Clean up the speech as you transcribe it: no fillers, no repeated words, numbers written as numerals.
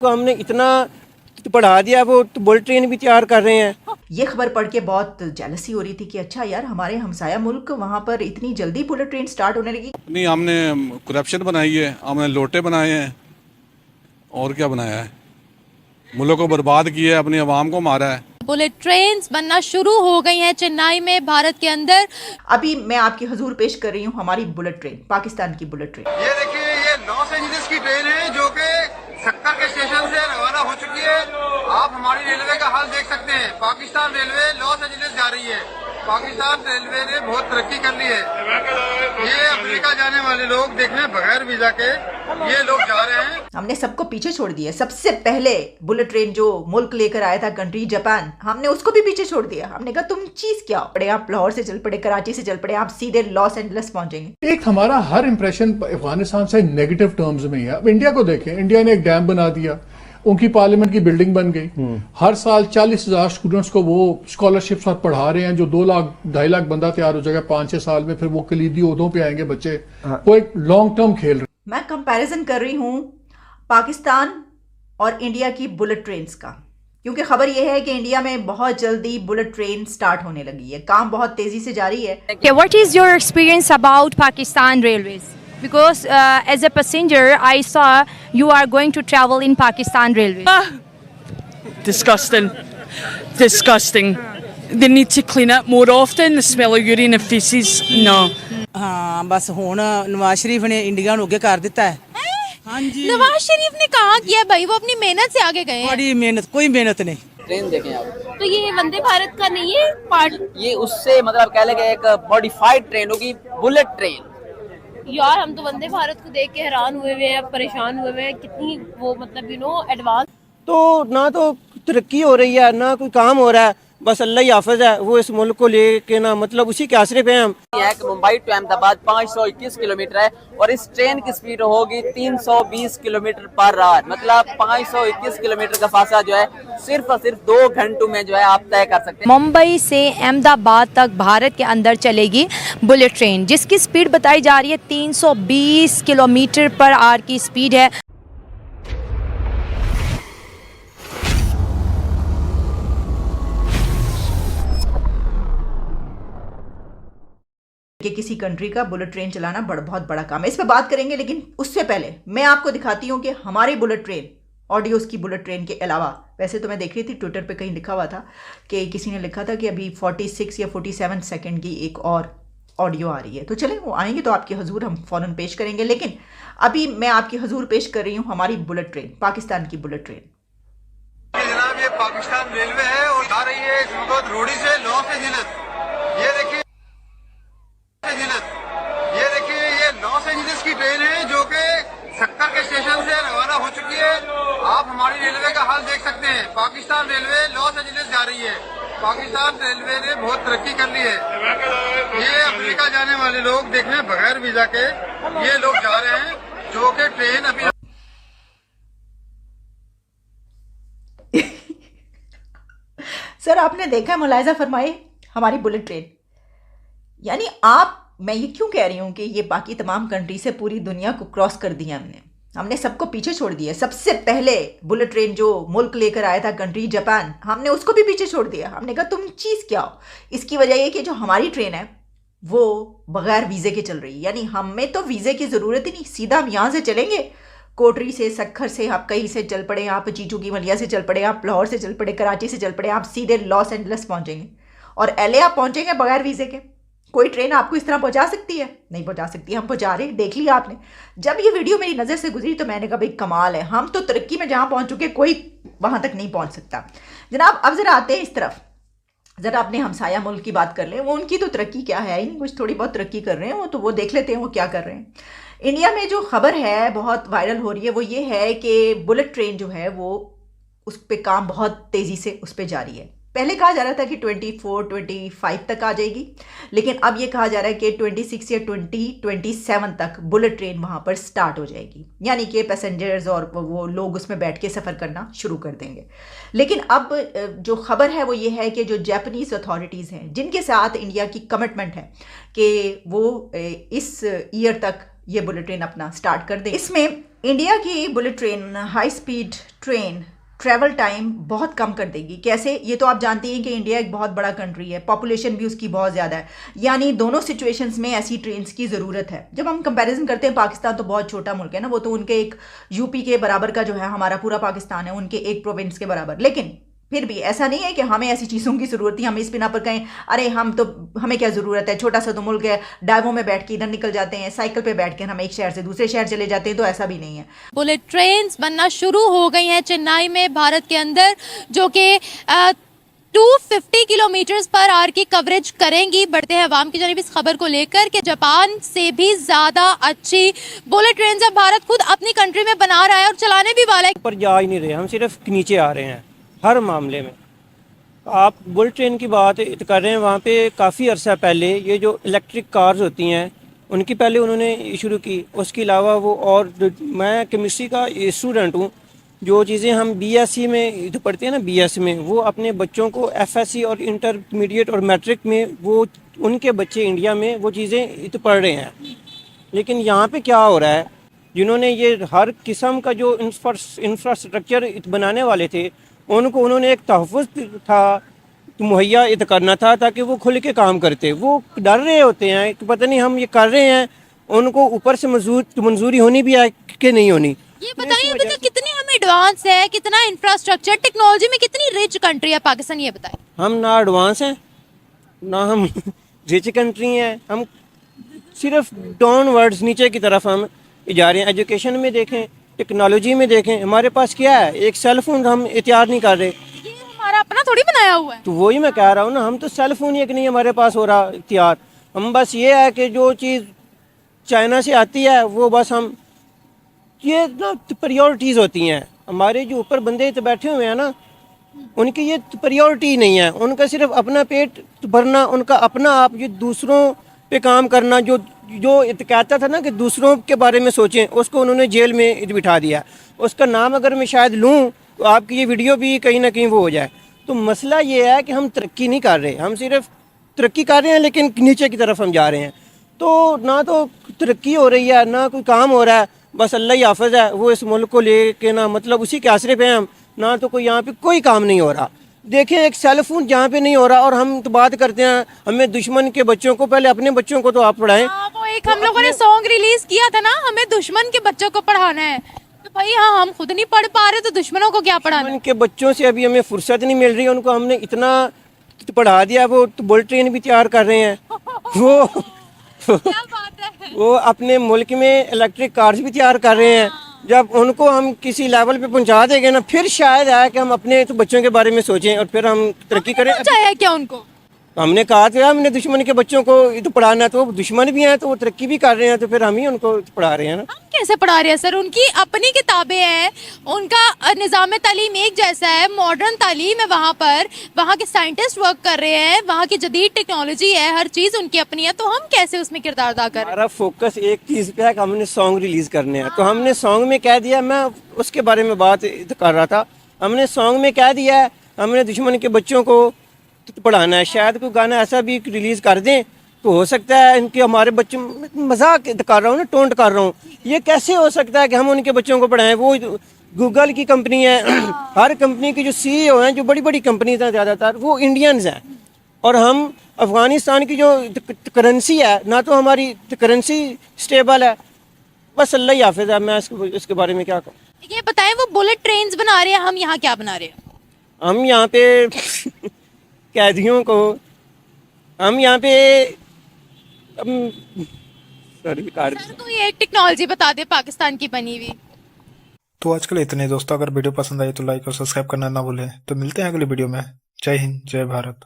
को हमने इतना पढ़ा दिया, वो तो बुलेट ट्रेन भी तैयार कर रहे हैं। ये खबर पढ़ के बहुत जेलसी हो रही थी कि अच्छा यार हमारे हमसाया मुल्क वहाँ पर इतनी जल्दी बुलेट ट्रेन स्टार्ट होने लगी। नहीं, हमने करप्शन बनाई है, हमने लोटे बनाए हैं और क्या बनाया है, मुल्क को बर्बाद किया है, अपनी आवाम को मारा है। बुलेट ट्रेन बनना शुरू हो गई हैं चेन्नई में, भारत के अंदर। अभी मैं आपकी हजूर पेश कर रही हूँ हमारी बुलेट ट्रेन, पाकिस्तान की बुलेट ट्रेन। ये देखिए, ये लॉस एंजलिस की ट्रेन है जो कि सक्कर के स्टेशन से रवाना हो चुकी है। आप हमारी रेलवे का हाल देख सकते हैं। पाकिस्तान रेलवे लॉस एंजलिस जा रही है। पाकिस्तान रेलवे ने बहुत तरक्की कर ली है। ये अमेरिका जाने वाले लोग देखने बगैर वीजा के ये लोग जा रहे हैं। हमने सबको पीछे छोड़ दिया। सबसे पहले बुलेट ट्रेन जो मुल्क लेकर आया था कंट्री जापान, हमने उसको भी पीछे छोड़ दिया। हमने कहा तुम चीज क्या हो पड़े, आप लाहौर से चल पड़े, कराची से चल पड़े, आप सीधे लॉस एंजलिस पहुंचेंगे। एक हमारा हर इंप्रेशन अफगानिस्तान से नेगेटिव टर्म्स में ही है। अब इंडिया को देखें, इंडिया ने एक डैम बना दिया, उनकी पार्लियामेंट की बिल्डिंग बन गई, हर साल 40,000 स्टूडेंट्स को वो स्कॉलरशिप्स और पढ़ा रहे हैं, जो 2 लाख 2.5 लाख बंदा तैयार हो जाएगा 5-6 साल में, फिर वो कलीदी ओहदों पे आएंगे बच्चे। वो एक लॉन्ग टर्म खेल रहे। मैं कंपैरिजन कर रही हूँ पाकिस्तान और इंडिया की बुलेट ट्रेन्स का, क्योंकि खबर यह है कि इंडिया में बहुत जल्दी बुलेट ट्रेन स्टार्ट होने लगी है, काम बहुत तेजी से जारी है। Okay, what is your experience about Pakistan Railways? Because as a passenger, I saw you are going to travel in Pakistan Railways. Disgusting. Disgusting. They need to clean it more often. The smell of urine and feces. No. हाँ, बस हुण नवाज शरीफ ने India ਨੂੰ ਅੱਗੇ ਕਰ ਦਿੱਤਾ है। हाँ जी, नवाज शरीफ ने कहा किया भाई, वो अपनी मेहनत से आगे गए हैं। बड़ी मेहनत, कोई मेहनत नहीं। ट्रेन देखें आप, तो ये वंदे भारत का नहीं है पार्ट। ये उससे मतलब कह लेंगे एक मॉडिफाइड ट्रेन होगी, बुलेट ट्रेन। यार हम तो वंदे भारत को देख के हैरान हुए हुए हैं, परेशान हुए हुए हैं, कितनी वो मतलब एडवांस। तो ना तो तरक्की हो रही है, ना कोई काम हो रहा है, बस अल्लाह ही हाफिज है। वो इस मुल्क को लेके ना मतलब उसी के आसरे पे हैं हम। है कि मुंबई टू अहमदाबाद 521 किलोमीटर है और इस ट्रेन की स्पीड होगी 320 किलोमीटर पर आवर। मतलब 521 किलोमीटर का फासला जो है सिर्फ और सिर्फ 2 घंटों में जो है आप तय कर सकते हैं। मुंबई से अहमदाबाद तक भारत के अंदर चलेगी बुलेट ट्रेन, जिसकी स्पीड बताई जा रही है 320 किलोमीटर पर आवर की स्पीड है। कि किसी कंट्री का बुलेट ट्रेन चलाना बहुत बड़ा काम है, इस पर बात करेंगे। लेकिन उससे पहले मैं आपको दिखाती हूँ कि हमारी बुलेट ट्रेन, ऑडियोज की बुलेट ट्रेन के अलावा, वैसे तो मैं देख रही थी ट्विटर पे कहीं लिखा हुआ था कि किसी ने लिखा था कि अभी 46 या 47 सेकंड की एक और ऑडियो आ रही है। तो चलें, वो आएंगे तो आपकी हजूर हम फौरन पेश करेंगे। लेकिन अभी मैं आपकी हजूर पेश कर रही हूँ हमारी बुलेट ट्रेन, पाकिस्तान की बुलेट ट्रेन। जनाब, ये पाकिस्तान रेलवे है और आ रही है इस वक्त रोडी से लॉस एंजलिस। ये देखिए, ये देखिए, ये लॉस एंजलिस की ट्रेन है जो कि सक्कर के स्टेशन से रवाना हो चुकी है। आप हमारी रेलवे का हाल देख सकते हैं। पाकिस्तान रेलवे लॉस एंजलिस जा रही है। पाकिस्तान रेलवे ने बहुत तरक्की कर ली है। ये अमेरिका जाने वाले लोग देखने बगैर वीजा के ये लोग जा रहे हैं, जो कि ट्रेन अभी सर आपने देखा है, मुलायजा फरमाए हमारी बुलेट ट्रेन। यानी मैं ये क्यों कह रही हूँ कि ये बाकी तमाम कंट्री से पूरी दुनिया को क्रॉस कर दिया हमने सबको पीछे छोड़ दिया। सबसे पहले बुलेट ट्रेन जो मुल्क लेकर आया था कंट्री जापान, हमने उसको भी पीछे छोड़ दिया। हमने कहा तुम चीज़ क्या हो। इसकी वजह ये कि जो हमारी ट्रेन है वो बगैर वीज़े के चल रही है। यानी हमें तो वीज़े की ज़रूरत ही नहीं, सीधा हम यहाँ से चलेंगे, कोटरी से, सक्खर से, आप कहीं से चल पड़े, आप चीचू की मलिया से चल पड़े, आप लाहौर से चल पड़े, कराची से चल पड़े, आप सीधे लॉस एंजलिस पहुँचेंगे और LA आप पहुँचेंगे बगैर वीज़े के। कोई ट्रेन आपको इस तरह पहुंचा सकती है? नहीं पहुंचा सकती। हम पहुंचा रहे, देख लिया आपने। जब ये वीडियो मेरी नज़र से गुजरी तो मैंने कहा भाई कमाल है, हम तो तरक्की में जहां पहुंच चुके कोई वहां तक नहीं पहुंच सकता। जनाब अब जरा आते हैं इस तरफ, जरा अपने हमसाया मुल्क की बात कर लें। वो उनकी तो तरक्की क्या है ही नहीं, कुछ थोड़ी बहुत तरक्की कर रहे हैं वो, तो वो देख लेते हैं वो क्या कर रहे हैं। इंडिया में जो खबर है बहुत वायरल हो रही है वो ये है कि बुलेट ट्रेन जो है वो उस पर काम बहुत तेज़ी से उस पर जारी है। पहले कहा जा रहा था कि 24-25 तक आ जाएगी, लेकिन अब ये कहा जा रहा है कि 26 या 2027 तक बुलेट ट्रेन वहाँ पर स्टार्ट हो जाएगी। यानी कि पैसेंजर्स और वो लोग उसमें बैठ के सफ़र करना शुरू कर देंगे। लेकिन अब जो खबर है वो ये है कि जो जापानीज़ अथॉरिटीज़ हैं, जिनके साथ इंडिया की कमिटमेंट है कि वो इस ईयर तक ये बुलेट ट्रेन अपना स्टार्ट कर दें, इसमें इंडिया की bullet train, high speed train travel time बहुत कम कर देगी। कैसे? ये तो आप जानते हैं कि इंडिया एक बहुत बड़ा कंट्री है, पॉपुलेशन भी उसकी बहुत ज़्यादा है, यानी दोनों सिचुएशंस में ऐसी ट्रेन्स की ज़रूरत है। जब हम कंपैरिजन करते हैं, पाकिस्तान तो बहुत छोटा मुल्क है ना, वो तो उनके एक यूपी के बराबर का जो है हमारा पूरा पाकिस्तान है, उनके एक प्रोविंस के बराबर। लेकिन फिर भी ऐसा नहीं है कि हमें ऐसी चीज़ों की ज़रूरत है, हम इस बिना पर कहें अरे हमें क्या ज़रूरत है, छोटा सा तो मुल्क है, डाइवों में बैठ के इधर निकल जाते हैं, साइकिल पे बैठ के हम एक शहर से दूसरे शहर चले जाते हैं, तो ऐसा भी नहीं है। बुलेट ट्रेन्स बनना शुरू हो गई हैं चेन्नई में, भारत के अंदर, जो कि 250 किलोमीटर्स पर आवर की कवरेज करेंगी। बढ़ते हैं अवाम की जानिब इस खबर को लेकर कि जापान से भी ज़्यादा अच्छी बुलेट ट्रेन अब भारत खुद अपनी कंट्री में बना रहा है और चलाने भी वाला है। पर जा ही नहीं रहे, हम सिर्फ नीचे आ रहे हैं हर मामले में। आप बुलेट ट्रेन की बात कर रहे हैं, वहाँ पे काफ़ी अरसा पहले ये जो इलेक्ट्रिक कार्स होती हैं उनकी पहले उन्होंने शुरू की। उसके अलावा वो और मैं केमिस्ट्री का स्टूडेंट हूँ, जो चीज़ें हम बीएससी में जो पढ़ते हैं ना, बीएस में, वो अपने बच्चों को एफएससी और इंटरमीडिएट और मैट्रिक में वो उनके बच्चे इंडिया में वो चीज़ें तो पढ़ रहे हैं। लेकिन यहाँ पे क्या हो रहा है, जिन्होंने ये हर किस्म का जो इंफ्रास्ट्रक्चर बनाने वाले थे उनको उन्होंने एक तहफ़्फ़ुज़ था मुहैया करना था ताकि वो खुल के काम करते। वो डर रहे होते हैं कि पता नहीं हम ये कर रहे हैं, उनको ऊपर से मंजूरी होनी भी है कि नहीं होनी। ये बताइए अभी तक कितनी हम एडवांस है, कितना इंफ्रास्ट्रक्चर टेक्नोलॉजी में कितनी रिच कंट्री है पाकिस्तान, ये बताइए। हम ना एडवांस हैं ना हम रिच कंट्री हैं, हम सिर्फ डाउनवर्ड्स नीचे की तरफ हम जा रहे हैं। एजुकेशन में देखें, टेक्नोलॉजी में देखें, हमारे पास क्या है, एक सेल फोन हम इख्तियार नहीं कर रहे। ये हमारा अपना थोड़ी बनाया हुआ है। तो वही मैं कह रहा हूँ ना, हम तो सेल फोन ही एक नहीं हमारे पास हो रहा इख्तियार। हम बस ये है कि जो चीज़ चाइना से आती है वो बस हम ये ना प्रायोरिटीज़ होती हैं। हमारे जो ऊपर बंदे तो बैठे हुए हैं ना, उनकी ये प्रायोरिटी नहीं है, उनका सिर्फ अपना पेट भरना, उनका अपना आप ये दूसरों पे काम करना। जो कहता था ना कि दूसरों के बारे में सोचें, उसको उन्होंने जेल में बिठा दिया। उसका नाम अगर मैं शायद लूँ तो आपकी ये वीडियो भी कहीं ना कहीं वो हो जाए। तो मसला ये है कि हम तरक्की नहीं कर रहे, हम सिर्फ तरक्की कर रहे हैं लेकिन नीचे की तरफ हम जा रहे हैं। तो ना तो तरक्की हो रही है ना कोई काम हो रहा है, बस अल्लाह ही हाफ़िज़ है। वो इस मुल्क को लेके ना मतलब उसी के आसरे पे हैं हम, ना तो कोई यहाँ पे कोई काम नहीं हो रहा। देखें एक सेल फोन जहाँ पे नहीं हो रहा और हम तो बात करते हैं हमें दुश्मन के बच्चों को, पहले अपने बच्चों को तो आप पढ़ाएं। वो एक हम लोगों ने सॉन्ग रिलीज किया था ना, हमें दुश्मन के बच्चों को पढ़ाना है। तो भाई हाँ, हम खुद नहीं पढ़ पा रहे तो दुश्मनों को क्या पढ़ाना। उनके बच्चों से अभी हमें फुर्सत नहीं मिल रही, उनको हमने इतना पढ़ा दिया, वो तो बुलेट ट्रेन भी तैयार कर रहे हैं। वो क्या बात है। वो अपने मुल्क में इलेक्ट्रिक कार्स भी तैयार कर रहे हैं। जब उनको हम किसी लेवल पे पहुंचा देंगे ना, फिर शायद है कि हम अपने तो बच्चों के बारे में सोचें और फिर हम तरक्की करें। है क्या उनको हमने कहा था हमने दुश्मन के बच्चों को तो पढ़ाना है, तो वो दुश्मन भी हैं तो वो तरक्की भी कर रहे हैं, तो फिर हम ही उनको पढ़ा रहे हैं ना। हम कैसे पढ़ा रहे हैं सर, उनकी अपनी किताबें हैं, उनका निज़ाम तालीम एक जैसा है, मॉडर्न तालीम है, वहाँ के साइंटिस्ट वर्क कर रहे हैं, वहाँ की जदीद टेक्नोलॉजी है, हर चीज़ उनकी अपनी है। तो हम कैसे उसमें किरदार अदा कर रहे हैं। हमारा फोकस एक चीज़ पे है कि हमने सॉन्ग रिलीज़ करने हैं, तो हमने सॉन्ग में कह दिया, मैं उसके बारे में बात कर रहा था, हमने सॉन्ग में कह दिया है हमने दुश्मन के बच्चों को पढ़ाना है। शायद कोई गाना ऐसा भी रिलीज़ कर दें तो हो सकता है इनके हमारे बच्चों, मजाक कर रहा हूँ ना, टोंट कर रहा हूँ, ये कैसे हो सकता है कि हम उनके बच्चों को पढ़ाएं। वो गूगल की कंपनी है, हर कंपनी की जो CEO हैं, जो बड़ी बड़ी कंपनीज हैं ज़्यादातर वो इंडियंस हैं, और हम अफ़गानिस्तान की जो करेंसी है ना, तो हमारी करेंसी स्टेबल है। बस अल्लाह ही हाफ़िज़ है, मैं इसके बारे में क्या कहूँ। ये बताएं, वो बुलेट ट्रेन्स बना रहे हैं, हम यहाँ क्या बना रहे हैं। हम यहाँ पे कैदियों को, हम यहाँ पे सर कोई एक टेक्नोलॉजी बता दे पाकिस्तान की बनी हुई। तो आजकल इतने दोस्तों, अगर वीडियो पसंद आई तो लाइक और सब्सक्राइब करना ना भूलें। तो मिलते हैं अगले वीडियो में। जय हिंद, जय भारत।